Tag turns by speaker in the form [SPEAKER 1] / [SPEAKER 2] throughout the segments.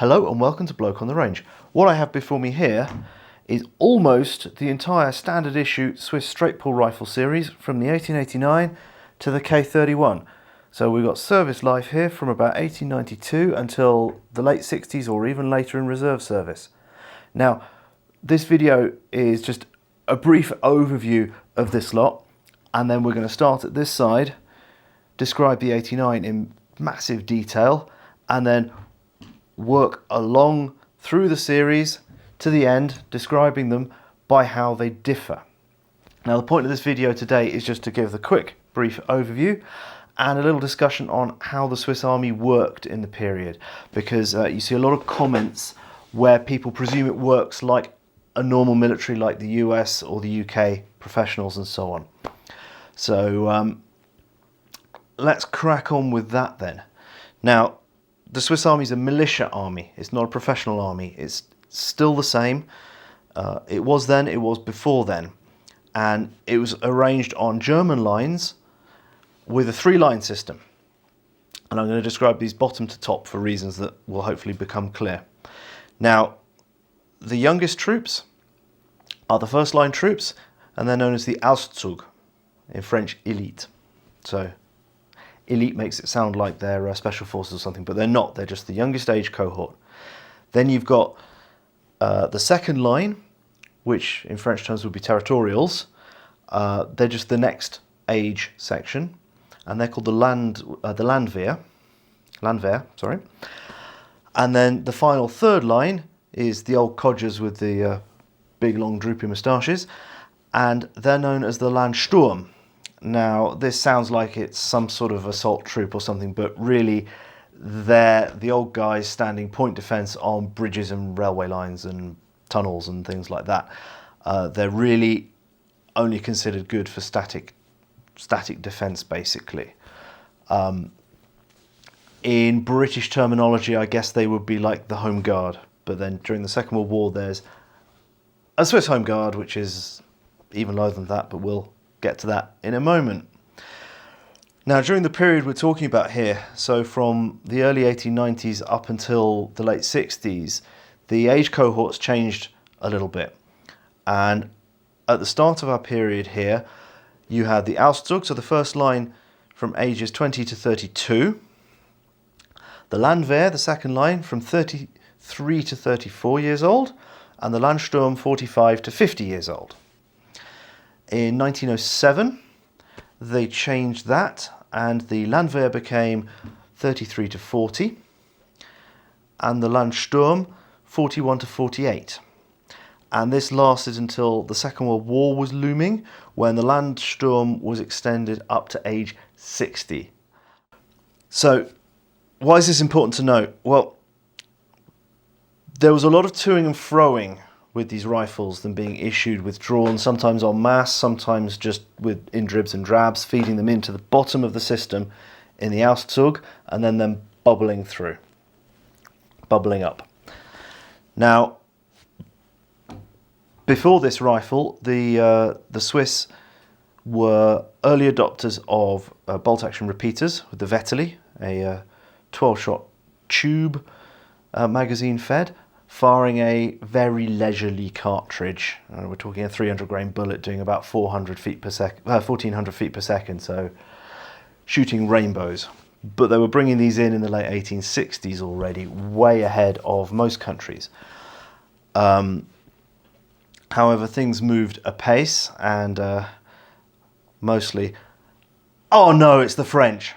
[SPEAKER 1] Hello and welcome to Bloke on the Range. What I have before me here is almost the entire standard issue Swiss straight pull rifle series from the 1889 to the K31. So we've got service life here from about 1892 until the late 60s or even later in reserve service. Now this video is just a brief overview of this lot, and then we're going to start at this side, describe the 89 in massive detail, and then work along through the series to the end, describing them by how they differ. Now the point of this video today is just to give the quick brief overview and a little discussion on how the Swiss Army worked in the period, because you see a lot of comments where people presume it works like a normal military like the US or the UK professionals and so on. So let's crack on with that then. Now the Swiss Army is a militia army. It's not a professional army. It's still the same. It was then, it was before then. And it was arranged on German lines with a 3-line system. And I'm going to describe these bottom to top for reasons that will hopefully become clear. Now, the youngest troops are the first line troops, and they're known as the Auszug, in French, élite. So elite makes it sound like they're special forces or something, but they're not. They're just the youngest age cohort. Then you've got the second line, which in French terms would be territorials. They're just the next age section, and they're called the Landwehr. Sorry. And then the final third line is the old codgers with the big, long, droopy moustaches, and they're known as the Landsturm. Now, this sounds like it's some sort of assault troop or something, but really they're the old guys standing point defence on bridges and railway lines and tunnels and things like that. They're really only considered good for static defence, basically. In British terminology, I guess they would be like the Home Guard, but then during the Second World War there's a Swiss Home Guard, which is even lower than that, but we'll get to that in a moment. Now, during the period we're talking about here, so from the early 1890s up until the late 60s, the age cohorts changed a little bit. And at the start of our period here, you had the Auszug, so the first line from ages 20 to 32. The Landwehr, the second line, from 33 to 34 years old. And the Landsturm, 45 to 50 years old. In 1907, they changed that, and the Landwehr became 33 to 40, and the Landsturm 41 to 48. And this lasted until the Second World War was looming, when the Landsturm was extended up to age 60. So, why is this important to note? Well, there was a lot of toing and froing with these rifles, them being issued, withdrawn, sometimes en masse, sometimes just in dribs and drabs, feeding them into the bottom of the system in the Auszug, and then them bubbling up. Now, before this rifle, the Swiss were early adopters of bolt-action repeaters with the Vetterli, a 12-shot tube magazine fed, firing a very leisurely cartridge. We're talking a 300 grain bullet doing about 1400 feet per second, so shooting rainbows. But they were bringing these in the late 1860s already, way ahead of most countries. However, things moved apace, and mostly... Oh no, it's the French!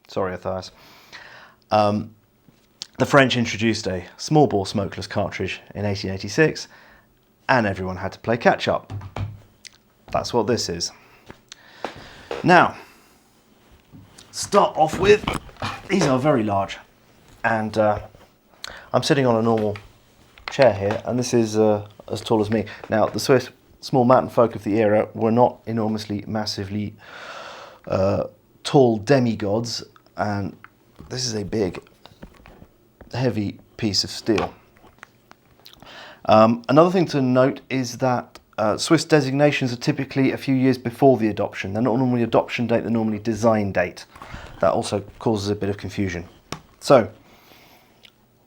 [SPEAKER 1] Sorry, Matthias. The French introduced a small bore smokeless cartridge in 1886, and everyone had to play catch up. That's what this is. Now, start off with, these are very large, and I'm sitting on a normal chair here, and this is as tall as me. Now, the Swiss small mountain folk of the era were not enormously, massively tall demigods, and this is a big, heavy piece of steel. Another thing to note is that Swiss designations are typically a few years before the adoption. They're not normally adoption date, they're normally design date. That also causes a bit of confusion. So,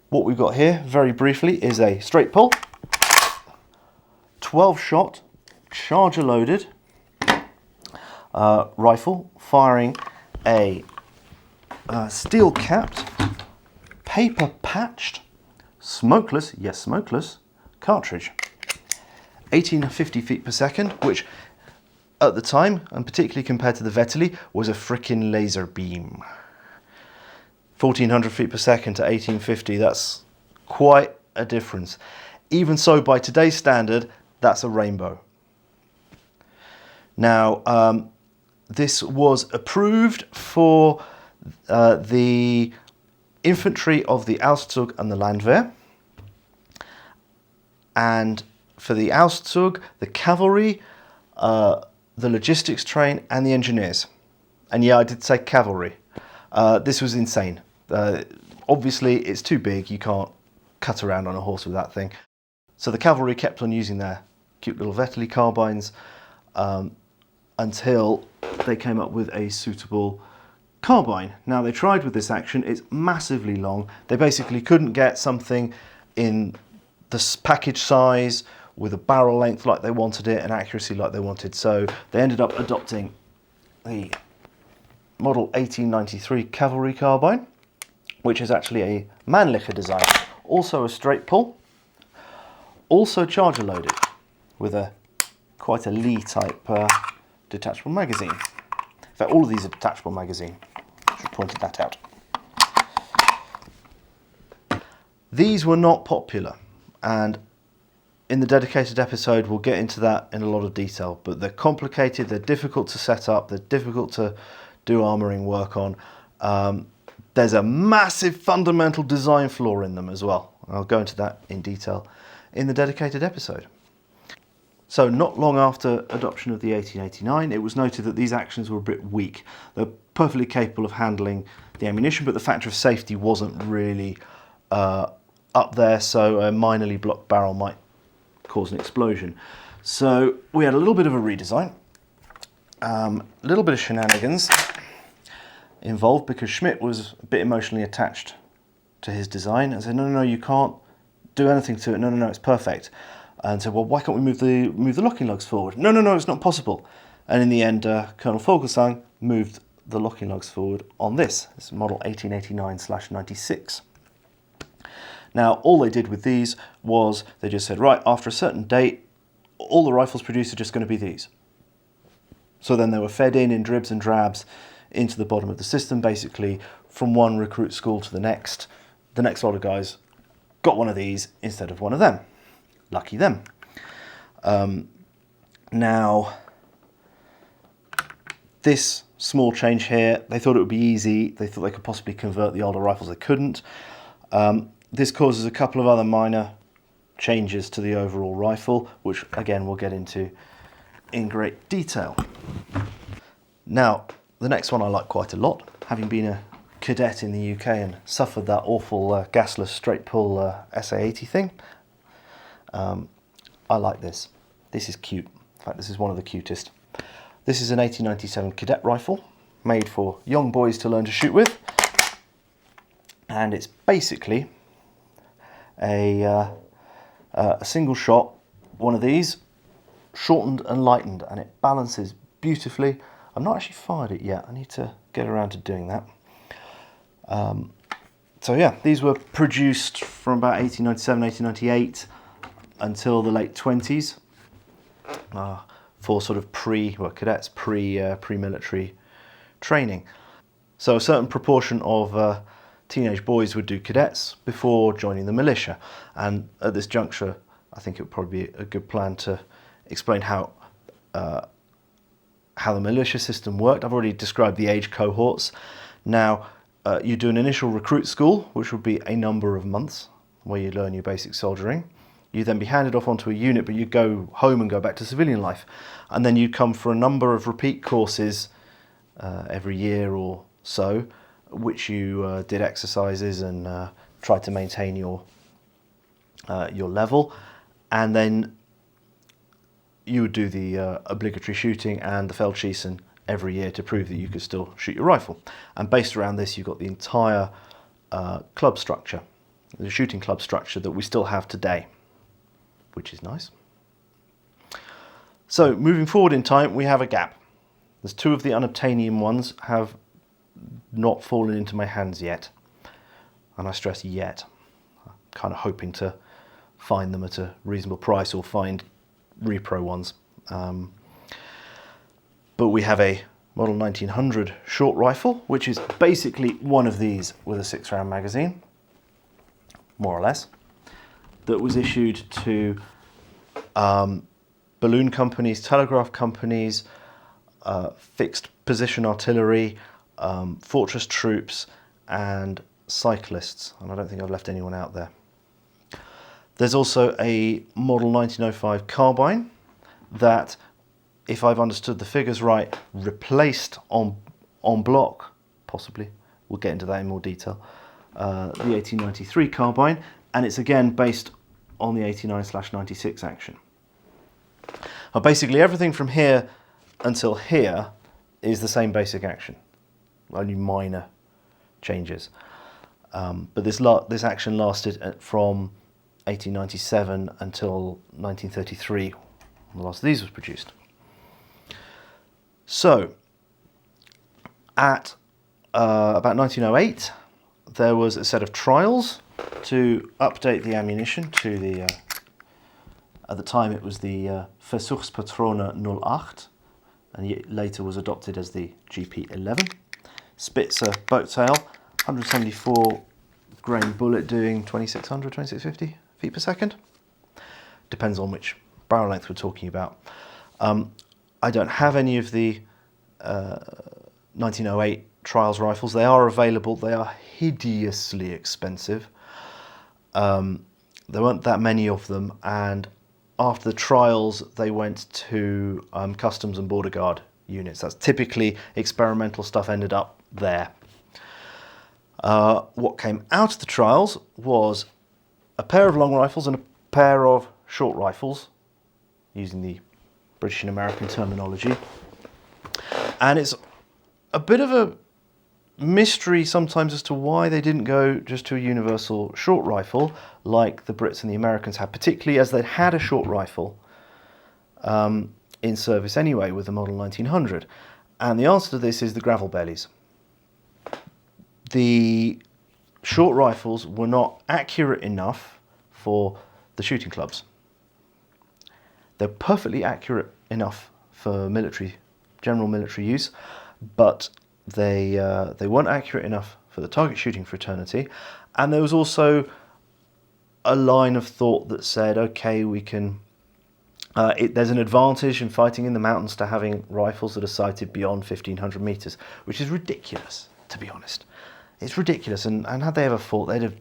[SPEAKER 1] What we've got here, very briefly, is a straight pull, 12-shot, charger-loaded rifle, firing a steel-capped, paper-patched, smokeless, yes smokeless, cartridge. 1850 feet per second, which at the time, and particularly compared to the Vetterli, was a frickin' laser beam. 1400 feet per second to 1850, that's quite a difference. Even so, by today's standard, that's a rainbow. Now, this was approved for the infantry of the Auszug and the Landwehr, and for the Auszug, the cavalry, the logistics train, and the engineers. And yeah, I did say cavalry. This was insane. Obviously, it's too big. You can't cut around on a horse with that thing. So the cavalry kept on using their cute little Vetterli carbines until they came up with a suitable carbine. Now, they tried with this action. It's massively long. They basically couldn't get something in the package size with a barrel length like they wanted it and accuracy like they wanted. So they ended up adopting the model 1893 cavalry carbine, which is actually a Mannlicher design. Also a straight pull, also charger loaded with quite a Lee type detachable magazine. In fact, all of these are detachable magazine. I should have pointed that out. These were not popular, and in the dedicated episode we'll get into that in a lot of detail, but they're complicated, they're difficult to set up, they're difficult to do armouring work on. There's a massive fundamental design flaw in them as well. I'll go into that in detail in the dedicated episode. So not long after adoption of the 1889, it was noted that these actions were a bit weak. They're perfectly capable of handling the ammunition, but the factor of safety wasn't really up there, so a minorly blocked barrel might cause an explosion. So we had a little bit of a redesign, a little bit of shenanigans involved because Schmidt was a bit emotionally attached to his design and said, no, you can't do anything to it. No, it's perfect. And said, well, why can't we move the locking lugs forward? No, it's not possible. And in the end, Colonel Vogelsang moved the locking lugs forward on this. This is model 1889/96. Now, all they did with these was they just said, right, after a certain date, all the rifles produced are just going to be these. So then they were fed in dribs and drabs into the bottom of the system, basically from one recruit school to the next. The next lot of guys got one of these instead of one of them. Lucky them. Now, this small change here, they thought it would be easy. They thought they could possibly convert the older rifles. They couldn't. This causes a couple of other minor changes to the overall rifle, which again we'll get into in great detail. Now, the next one I like quite a lot, having been a cadet in the UK and suffered that awful gasless straight pull SA80 thing. I like this. This is cute. In fact, this is one of the cutest. This is an 1897 cadet rifle made for young boys to learn to shoot with, and it's basically a single shot, one of these, shortened and lightened, and it balances beautifully. I've not actually fired it yet. I need to get around to doing that. So yeah, these were produced from about 1897, 1898 until the late 20s for sort of cadets, pre-military training. So a certain proportion of teenage boys would do cadets before joining the militia. And at this juncture, I think it would probably be a good plan to explain how the militia system worked. I've already described the age cohorts. Now, you do an initial recruit school, which would be a number of months, where you learn your basic soldiering. You then be handed off onto a unit, but you go home and go back to civilian life. And then you come for a number of repeat courses every year or so, which you did exercises and tried to maintain your level. And then you would do the obligatory shooting and the Feldschießen every year to prove that you could still shoot your rifle. And based around this, you've got the entire club structure. the shooting club structure that we still have today, which is nice. So moving forward in time, we have a gap. There's two of the unobtainium ones have not fallen into my hands yet, and I stress yet. I'm kind of hoping to find them at a reasonable price or find repro ones. But we have a Model 1900 short rifle, which is basically one of these with a 6-round magazine, more or less, that was issued to balloon companies, telegraph companies, fixed position artillery, fortress troops, and cyclists. And I don't think I've left anyone out there. There's also a Model 1905 carbine that, if I've understood the figures right, replaced on Bloke, possibly. We'll get into that in more detail. The 1893 carbine, and it's again based on the 89/96 action. Now, basically everything from here until here is the same basic action, only minor changes. But this action lasted from 1897 until 1933, when the last of these was produced. So, at about 1908, there was a set of trials to update the ammunition to the, at the time it was the Versuchspatrone 08, and later was adopted as the GP11. Spitzer boat tail, 174 grain bullet doing 2600, 2650 feet per second. Depends on which barrel length we're talking about. I don't have any of the 1908 trials rifles. They are available. They are hideously expensive. There weren't that many of them, and after the trials they went to Customs and Border Guard units. That's typically experimental stuff ended up there. What came out of the trials was a pair of long rifles and a pair of short rifles, using the British and American terminology. And it's a bit of a mystery sometimes as to why they didn't go just to a universal short rifle like the Brits and the Americans had, particularly as they'd had a short rifle in service anyway with the Model 1900. And the answer to this is the gravel bellies. The short rifles were not accurate enough for the shooting clubs. They're perfectly accurate enough for general military use, but they weren't accurate enough for the target shooting fraternity. And there was also a line of thought that said, okay, we can. There's an advantage in fighting in the mountains to having rifles that are sighted beyond 1,500 meters, which is ridiculous, to be honest. It's ridiculous, and had they ever fought, they'd have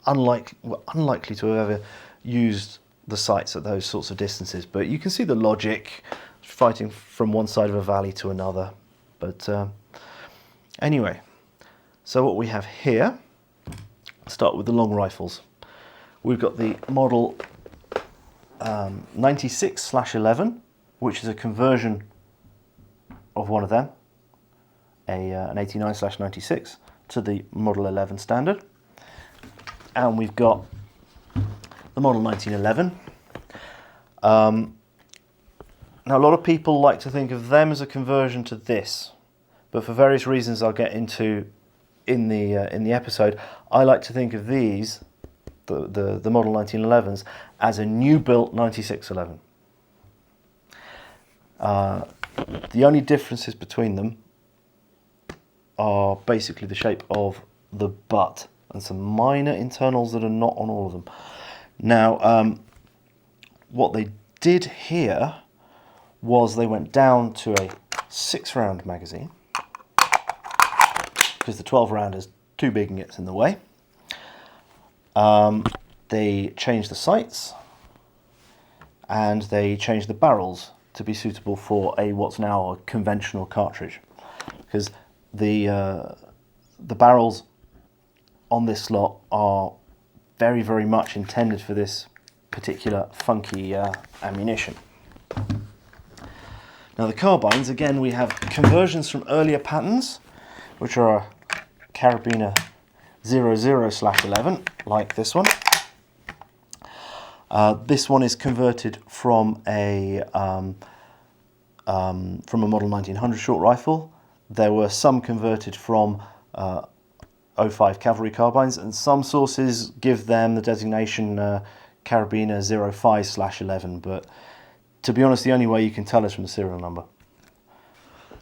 [SPEAKER 1] unlikely to have ever used the sights at those sorts of distances. But you can see the logic, fighting from one side of a valley to another. But anyway, so what we have here, start with the long rifles. We've got the model 96/11, which is a conversion of one of them, an 89/96 to the Model 11 standard. And we've got the Model 1911. Now, a lot of people like to think of them as a conversion to this, but for various reasons I'll get into in the episode, I like to think of these, the Model 1911s, as a new built 9611. The only differences between them are basically the shape of the butt and some minor internals that are not on all of them. Now, what they did here was they went down to a 6-round magazine because the 12-round is too big and gets in the way. They changed the sights and they changed the barrels to be suitable for what's now a conventional cartridge, because the barrels on this slot are very, very much intended for this particular funky ammunition. Now the carbines, again, we have conversions from earlier patterns, which are a carabiner 00/11, like this one. This one is converted from a Model 1900 short rifle. There were some converted from 05 cavalry carbines, and some sources give them the designation Carabiner 05/11, but to be honest, the only way you can tell is from the serial number.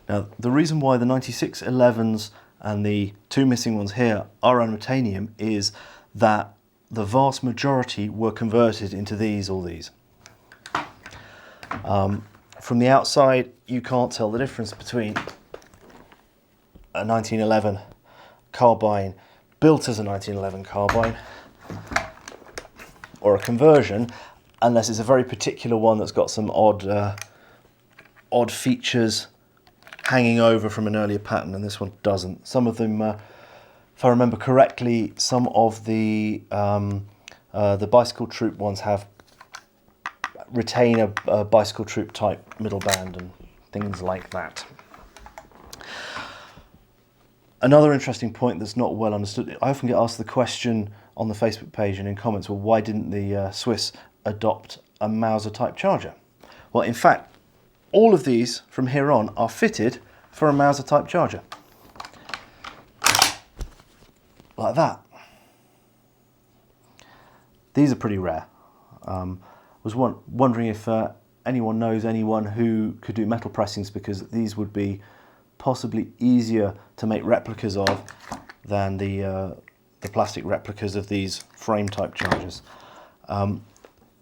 [SPEAKER 1] Now, the reason why the 9611s and the two missing ones here are unobtainium is that the vast majority were converted into these or these. From the outside, you can't tell the difference between a 1911 carbine built as a 1911 carbine or a conversion, unless it's a very particular one that's got some odd features hanging over from an earlier pattern, and this one doesn't. Some of them, if I remember correctly, some of the bicycle troop ones retain a bicycle troop type middle band and things like that. Another interesting point that's not well understood, I often get asked the question on the Facebook page and in comments, well, why didn't the Swiss adopt a Mauser type charger? Well, in fact, all of these from here on are fitted for a Mauser type charger. Like that. These are pretty rare. Was wondering if anyone knows anyone who could do metal pressings, because these would be possibly easier to make replicas of than the plastic replicas of these frame type chargers.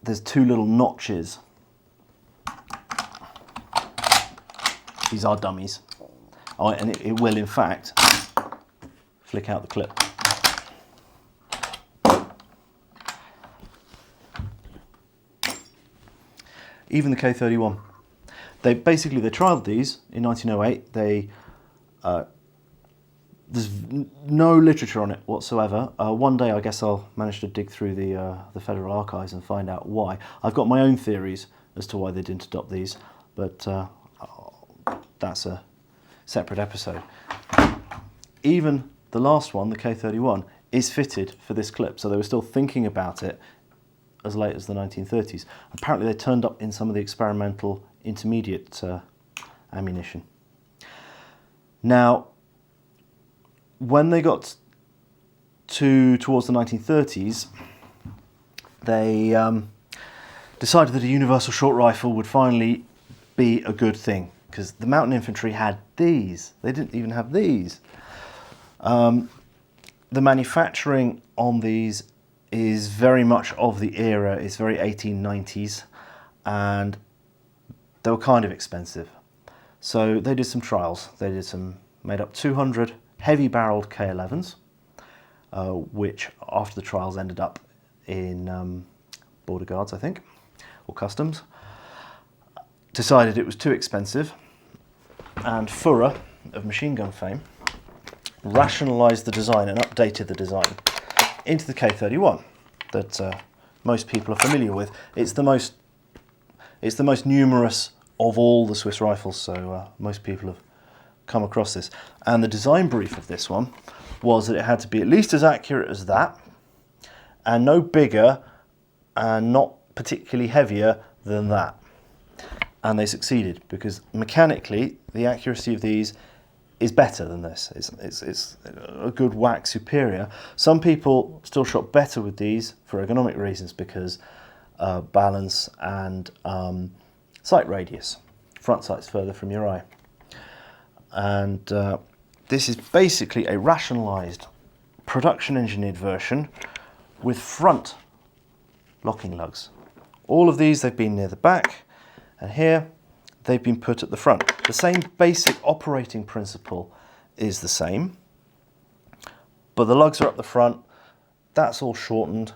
[SPEAKER 1] There's two little notches. These are dummies. Oh, and it will in fact flick out the clip. Even the K31. They trialled these in 1908. There's no literature on it whatsoever. One day I guess I'll manage to dig through the Federal Archives and find out why. I've got my own theories as to why they didn't adopt these, but that's a separate episode. Even the last one, the K31, is fitted for this clip, so they were still thinking about it as late as the 1930s. Apparently they turned up in some of the experimental intermediate ammunition. Now, when they got towards the 1930s, they decided that a universal short rifle would finally be a good thing, because the mountain infantry had these. They didn't even have these. The manufacturing on these is very much of the era. It's very 1890s, and they were kind of expensive. So they did some trials. They made up 200 heavy-barreled K11s, which after the trials ended up in Border Guards, I think, or Customs. Decided it was too expensive, and Fuhrer, of machine gun fame, rationalised the design and updated the design into the K31 that most people are familiar with. It's the most numerous of all the Swiss rifles, so most people have come across this. And the design brief of this one was that it had to be at least as accurate as that, and no bigger and not particularly heavier than that. And they succeeded, because mechanically the accuracy of these is better than this. It's a good whack superior. Some people still shot better with these for ergonomic reasons, because balance and sight radius. Front sight's further from your eye. And this is basically a rationalised, production engineered version with front locking lugs. All of these, they've been near the back, and here they've been put at the front. The same basic operating principle is the same, but the lugs are up the front. That's all shortened.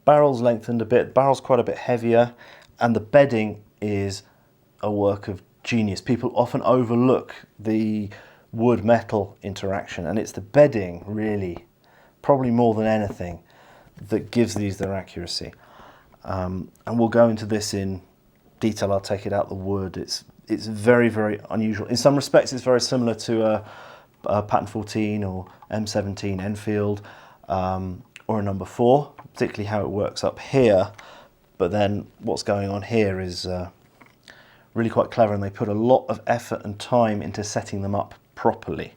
[SPEAKER 1] Barrel's lengthened a bit. Barrel's quite a bit heavier, and the bedding is a work of genius. People often overlook the wood-metal interaction, and it's the bedding, really, probably more than anything, that gives these their accuracy. And we'll go into this in detail. I'll take it out the wood. It's very, very unusual. In some respects, it's very similar to pattern 14 or M17 Enfield, or a number 4, particularly how it works up here. But then what's going on here is really quite clever, and they put a lot of effort and time into setting them up properly.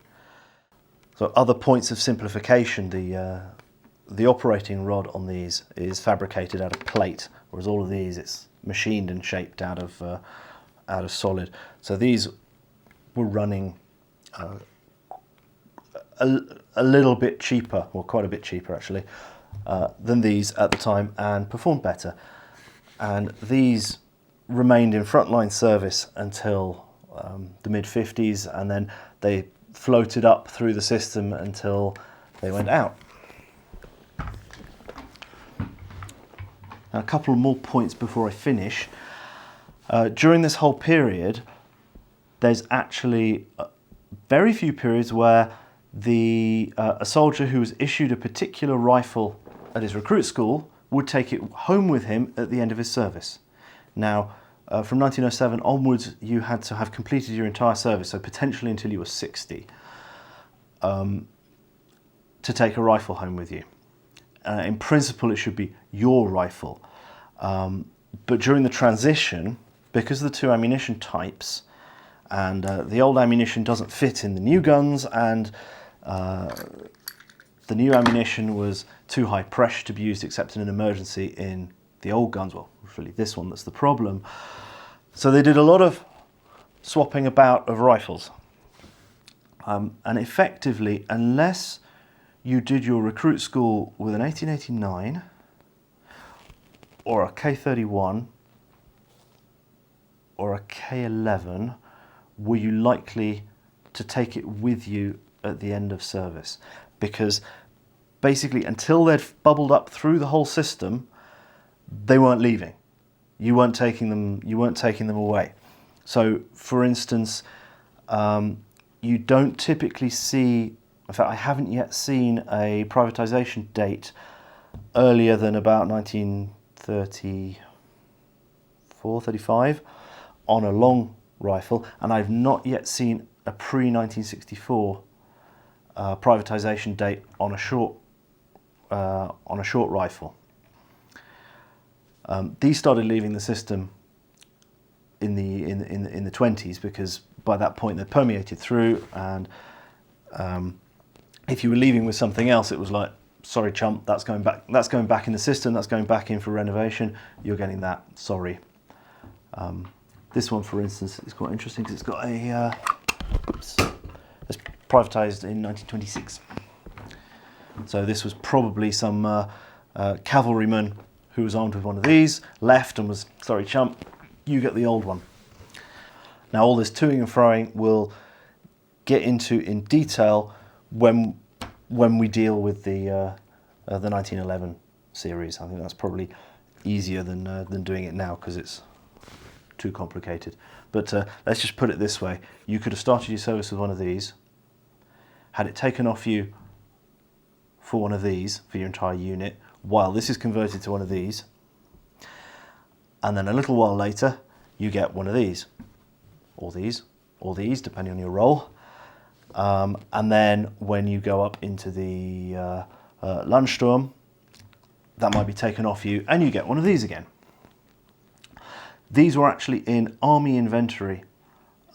[SPEAKER 1] So other points of simplification, the operating rod on these is fabricated out of plate, whereas all of these it's machined and shaped out of solid. So these were running a little bit cheaper, or quite a bit cheaper actually, than these at the time, and performed better. And these remained in frontline service until the mid-50s, and then they floated up through the system until they went out. Now, a couple of more points before I finish. During this whole period, there's actually very few periods where a soldier who was issued a particular rifle at his recruit school would take it home with him at the end of his service. Now, from 1907 onwards, you had to have completed your entire service, so potentially until you were 60, to take a rifle home with you. In principle, it should be your rifle. But during the transition, because of the two ammunition types, and the old ammunition doesn't fit in the new guns, and the new ammunition was too high pressure to be used except in an emergency in the old guns. Well, it's really this one that's the problem. So they did a lot of swapping about of rifles. And effectively, unless you did your recruit school with an 1889 or a K31 or a K11, were you likely to take it with you at the end of service? Because basically, until they'd bubbled up through the whole system, they weren't leaving. You weren't taking them away. So, for instance, you don't typically see, in fact, I haven't yet seen a privatization date earlier than about 1934, 35 on a long rifle, and I've not yet seen a pre-1964 privatization date on a short rifle. These started leaving the system in the 20s, because by that point they permeated through, and if you were leaving with something else, it was like, sorry chump, that's going back in the system, that's going back in for renovation, you're getting that, sorry. This one, for instance, is quite interesting because it's got it's privatized in 1926. So this was probably some cavalryman who was armed with one of these, left and was, sorry chump, you get the old one. Now all this toing and froing we'll get into in detail when we deal with the 1911 series. I think that's probably easier than doing it now because it's too complicated. But let's just put it this way. You could have started your service with one of these, had it taken off you for one of these for your entire unit, while this is converted to one of these, and then a little while later you get one of these, or these, depending on your role. And then when you go up into the Landsturm, that might be taken off you and you get one of these again. These were actually in army inventory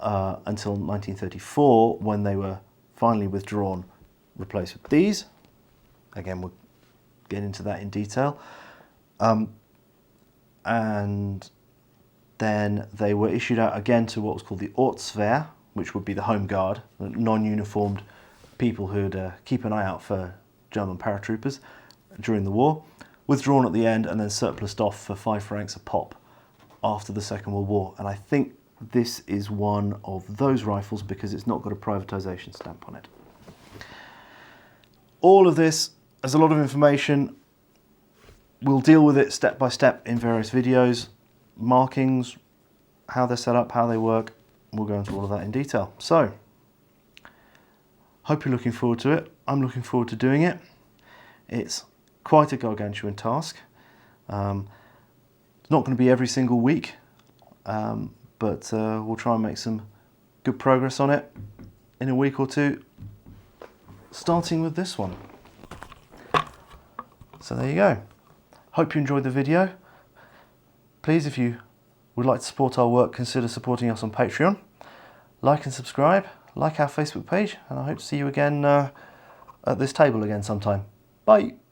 [SPEAKER 1] until 1934, when they were finally withdrawn, replaced with these. Again, we'll get into that in detail. And then they were issued out again to what was called the Ortswehr, which would be the home guard, non-uniformed people who'd keep an eye out for German paratroopers during the war, withdrawn at the end and then surplused off for 5 francs a pop after the Second World War. And I think this is one of those rifles because it's not got a privatization stamp on it. All of this has a lot of information. We'll deal with it step by step in various videos. Markings, how they're set up, how they work. We'll go into all of that in detail. So, hope you're looking forward to it. I'm looking forward to doing it. It's quite a gargantuan task. It's not going to be every single week, but we'll try and make some good progress on it in a week or two. starting with this one. So there you go. Hope you enjoyed the video. Please, if you would like to support our work, consider supporting us on Patreon. Like and subscribe, like our Facebook page, and I hope to see you again at this table again sometime. Bye!